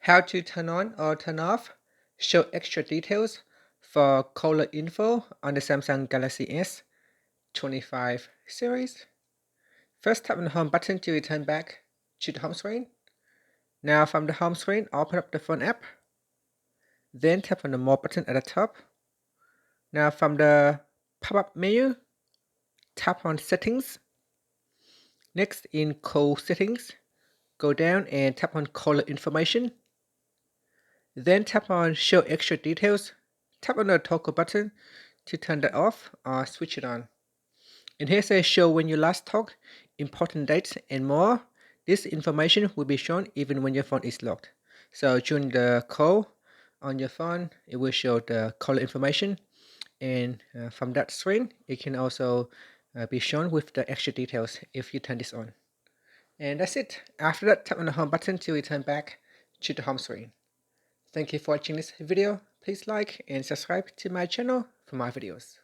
How to turn on or turn off show extra details for caller info on the Samsung Galaxy S25 series. First, tap on the home button to return back to the home screen. Now from the home screen, open up the phone app. Then tap on the more button at the top. Now from the pop-up menu, tap on settings. Next, in call settings, go down and tap on caller information. Then tap on show extra details. Tap on the toggle button to turn that off or switch it on. And here says show when you last talked, important dates and more. This information will be shown even when your phone is locked. So during the call on your phone, it will show the caller information, and from that screen it can also be shown with the extra details if you turn this on. And that's it. After that, tap on the home button to return back to the home screen. Thank you for watching this video. Please like and subscribe to my channel for more videos.